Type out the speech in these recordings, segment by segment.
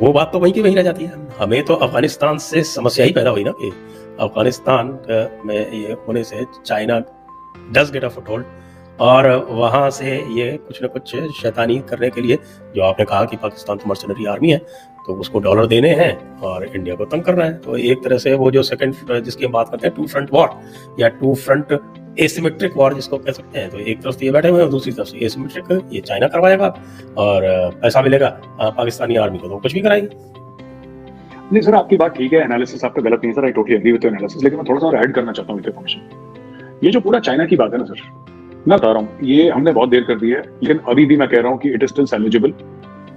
वो बात तो वहीं की वहीं रह जाती है। हमें तो अफगानिस्तान से समस्या ही पैदा हुई ना कि अफगानिस्तान में ये होने से China does get a foothold, और वहाँ से ये कुछ न कुछ शैतानी करने के लिए, जो आपने कहा कि पाकिस्तान तो मर्सनरी आर्मी है, तो उसको डॉलर देने हैं और इंडिया को तंग करना है। तो एक तरह से वो जो सेकंड जिसकी हम बात करते हैं टू फ्रंट वॉर या टू फ्रंट एसिमेट्रिक वॉर जिसको कह सकते हैं, तो एक तरफ से ये बैठे हुए हैं और दूसरी तरफ से एसिमेट्रिक ये चाइना करवाएगा और पैसा मिलेगा पाकिस्तानी आर्मी को, तो कुछ भी कराएंगे। नहीं सर, आपकी बात ठीक है, एनालिसिस आपका गलत नहीं है sir, I totally agree with your analysis, लेकिन मैं थोड़ा सा और ऐड करना चाहता हूँ विद इन्फॉर्मेशन। ये जो पूरा चाइना की बात है ना सर, मैं बता रहा हूँ ये हमने बहुत देर कर दी है, लेकिन अभी भी मैं कह रहा हूँ कि it is still salvageable.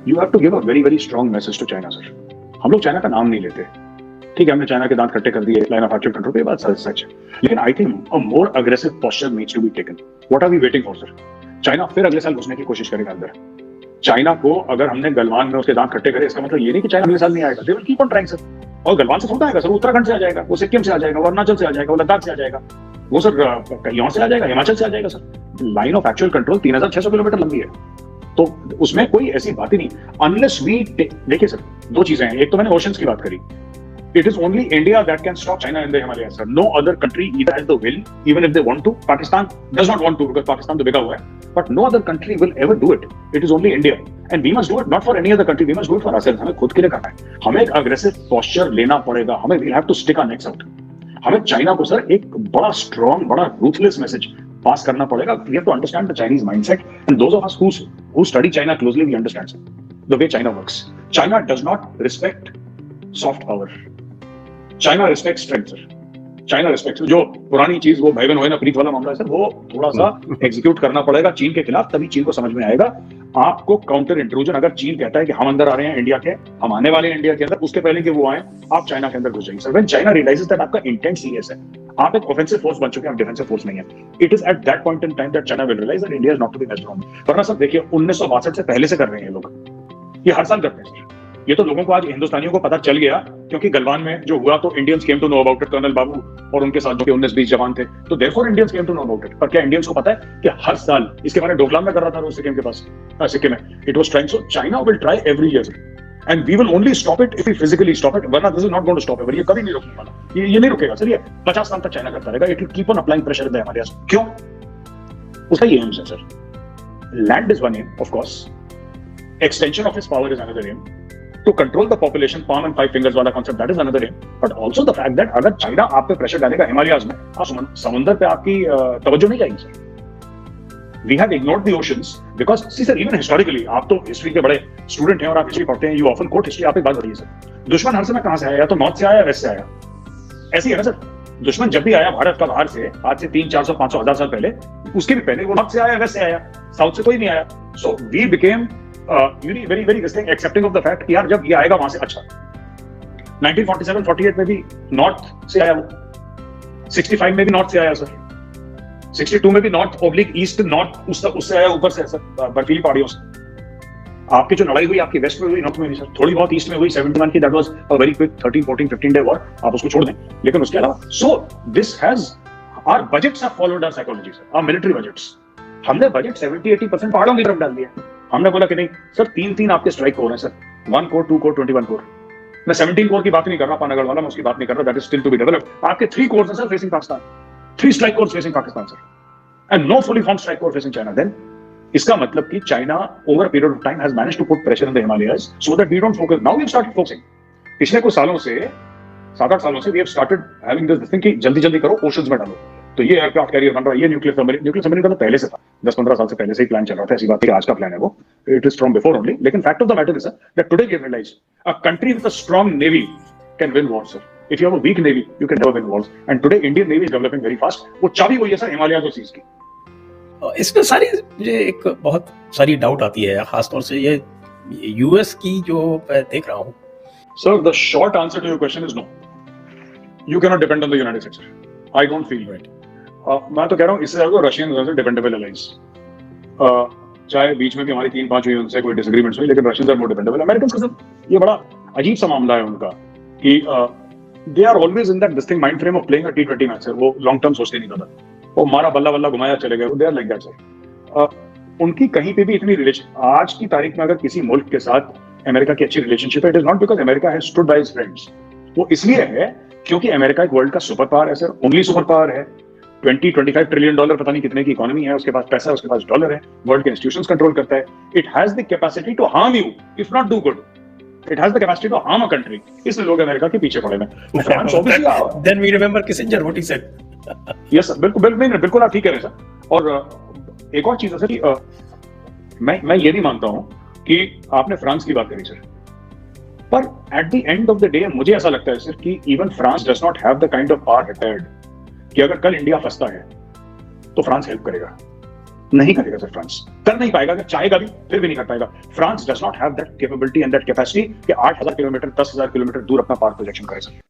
You have to give a very very strong message to China sir. हम लोग चाइना का नाम नहीं लेते, ठीक है, हमने चाइना के दांत खट्टे कर दिए लाइन ऑफ एक्चुअल कंट्रोल पे, बात सच है, लेकिन I think a more aggressive posture needs to be taken. What are we waiting for sir? China फिर अगले साल घुसने की कोशिश करेगा अंदर। चाइना को अगर हमने गलवान में उसके दांत खट्टे करे, इसका मतलब ये नहीं कि चाइना अगले साल नहीं आएगा, they will keep on trying sir. और गलवान से थोड़ा आएगा सर, उत्तराखंड से आ जाएगा, वो सिक्किम से आ जाएगा, वो अरुणाचल से आ जाएगा, वो लद्दाख से आ जाएगा, वो सर कहीं से आ जाएगा, हिमाचल से आ जाएगा sir. Line of actual control 3600 kilometre लंबी है, तो उसमें कोई ऐसी बात ही नहीं। अनलेस वी देखिए सर, दो चीजें हैं, एक तो मैंने ओशंस की बात करी, it is only India that can stop China in the Himalayas, sir. No other country either has the will, even if they want to. Pakistan does not want to because Pakistan तो बिका हुआ है, but no other country will ever do it. It is only India, and we must do it not for any other country. We must do it for ourselves. हमें खुद के लिए करना है, हमें एक aggressive posture लेना पड़ेगा, हमें we'll have to stick our necks out. हमें चाइना को सर एक बड़ा strong, बड़ा ruthless message पास करना पड़ेगा. We have to understand the Chinese mindset, and those of us who study China closely, we understand the way China works. China does not respect soft power. China respect strength sir, China respect जो पुरानी चीज वो भाई बहन हुए ना प्रीत वाला मामला है सर, वो थोड़ा सा एग्जीक्यूट करना पड़ेगा चीन के खिलाफ, तभी चीन को समझ में आएगा। आपको काउंटर इंट्रूजन, अगर चीन कहता है कि हम अंदर आ रहे हैं इंडिया के, हम आने वाले हैं इंडिया के अंदर, उसके पहले कि वो आए आप चाइना के अंदर घुस जाइए sir. When China realises that आपका इंटेंट सीरियस है, आप एक ऑफेंसिव फोर्स बन चुके हैं, आप डिफेंसिव फोर्स नहीं है, it is at that point in time that China will realise that India is not to be messed around. वरना सर देखिए 1962 से पहले से कर रहे हैं ये लोग, ये हर साल करते हैं सर। ये तो लोगों को आज हिंदुस्तानियों को पता चल गया, क्योंकि गलवान में जो हुआ तो Indians came to know about it, colonel Babu और उनके साथ जो 19-20 जवान थे, तो therefore Indians came to know about it. पर क्या इंडियंस को पता है कि हर साल इसके बारे में डोकलाम में कर रहा था रोज सिक्किम के पास, सिक्किम में it was trying. So China will try every year and we will only stop it if we physically stop it, वरना this is not going to stop ever. ये कभी नहीं रुकने वाला, ये नहीं रुकेगा सर, ये 50 साल तक चाइना करता रहेगा। It will keep on applying pressure in the Himalayas. क्यों? उसका ये एम है sir, land is one aim of course, extension of his power is another aim, to control the population, palm and five fingers वाला concept, that is another aim, but also the fact that अगर China आप पे pressure डालेगा हिमालयाज में, आप समुद्र पे आपकी तवज्जो नहीं जाएगी sir. We have ignored the oceans because see sir, even historically, आप तो हिस्ट्री के बड़े स्टूडेंट हैं और आप हिस्ट्री पढ़ते हैं, you often quote history, आप एक बात बताइए सर, दुश्मन हर समय कहां से आया? या तो नॉर्थ से आया, वेस्ट से आया, ऐसी है ना सर। दुश्मन जब भी आया भारत का बाहर से, आज से 300, 400, 500, 1000 साल पहले, उसके भी पहले वो नॉर्थ से आया, वेस्ट से आया, साउथ से कोई नहीं आया। So we became very very this thing accepting of the fact कि यार जब ये आएगा वहां से, अच्छा 1947-48 में भी नॉर्थ से आया, वो 65 में भी नॉर्थ से आया सर, 62 में भी नॉर्थ ओब्लिक ईस्ट नॉर्थ उससे आया, ऊपर से सर बर्फीली पहाड़ियों से। आपकी जो लड़ाई हुई आपकी वेस्ट में हुई, नॉर्थ में नहीं सर, थोड़ी बहुत ईस्ट में हुई 71 की, that was a very quick 13, 14, 15 day war, आप उसको छोड़ दें, लेकिन उसके अलावा so this has our budgets have followed our psychology sir, our military budgets. हमने बजट 70-80% पहाड़ों की तरफ डाल दिया। हमने बोला कि नहीं सर, 3 आपके स्ट्राइक कोर हैं सर, 1 कोर, 2 कोर, 21 कोर। मैं 17 कोर की बात नहीं कर रहा, पानागढ़ वाला, मैं उसकी बात नहीं कर रहा, that is still to be developed. आपके 3 कोर्स हैं sir facing Pakistan, 3 strike corps facing Pakistan sir, and no fully formed strike corps facing China. Then इसका मतलब कि China over a period of time has managed to put pressure in the Himalayas so that we don't focus. Now we have started focusing, पिछले कुछ सालों से 7-8 सालों से we have started having this thing कि जल्दी जल्दी करो, ओशंस में डालो। तो ये एयरक्राफ्ट कैरियर बन रहा है, ये न्यूक्लियर सबमरीन का तो पहले से था, 10-15 साल से पहले से ही प्लान चल रहा था, ऐसी बात है आज का प्लान है वो, it is from before only. लेकिन fact of the matter is sir that today we have realised a country with a strong navy can win war sir. If you have a weak navy you can never win wars, and today Indian navy is developing very fast. वो चाबी वही है sir Himalaya और seize की। इसमें सारी मुझे एक बहुत सारी डाउट आती है, खासतौर से ये यूएस की जो मैं देख रहा हूँ sir. The short answer to your question is no, you can not depend on the United States sir, I don't feel right. मैं तो कह रहा हूँ इससे ज्यादा रशियन डिपेंडेबल अलाइंस, चाहे बीच में भी हमारी 3-5 हुई, उनसे कोई डिसएग्रीमेंट्स हुई, लेकिन Russians are more dependable. American का सब ये बड़ा अजीब सा मामला है उनका कि they are always in that this thing mind frame of playing a T20 match sir. वो लॉन्ग टर्म सोचते नहीं था, वो मारा बल्ला बल्ला घुमाया चले गए, they are like that sir. उनकी कहीं पे भी इतनी रिलेशन, आज की तारीख में अगर किसी मुल्क के साथ अमेरिका की अच्छी रिलेशनशिप है, it is not because America has stood by his friends. वो इसलिए है क्योंकि अमेरिका एक वर्ल्ड का सुपर पावर है सर, ओनली सुपर पावर है। 20-25 ट्रिलियन डॉलर पता नहीं कितने की इकोनॉमी है, उसके पास पैसा है, उसके पास डॉलर है, वर्ल्ड के इंस्टीट्यूशंस कंट्रोल करता है। It has the capacity to harm you if not do good. It has the capacity to harm a country. इसलिए लोग अमेरिका के पीछे पड़े हैं। France obviously Then we remember Kissinger, what he said. Yes sir, बिल्कुल आप ठीक कह रहे हैं सर। और एक और चीज है सर कि मैं ये नहीं मानता हूं कि आपने फ्रांस की बात करी सर, पर at the end of the day मुझे ऐसा लगता है सर कि even France does not have the kind of power retired कि अगर कल इंडिया फंसता है तो फ्रांस हेल्प करेगा। नहीं करेगा सर, फ्रांस कर नहीं पाएगा, अगर चाहेगा भी फिर भी नहीं कर पाएगा। France does not have that capability and that capacity कि 8,000 किलोमीटर 10,000 किलोमीटर दूर अपना पावर प्रोजेक्शन करे सर।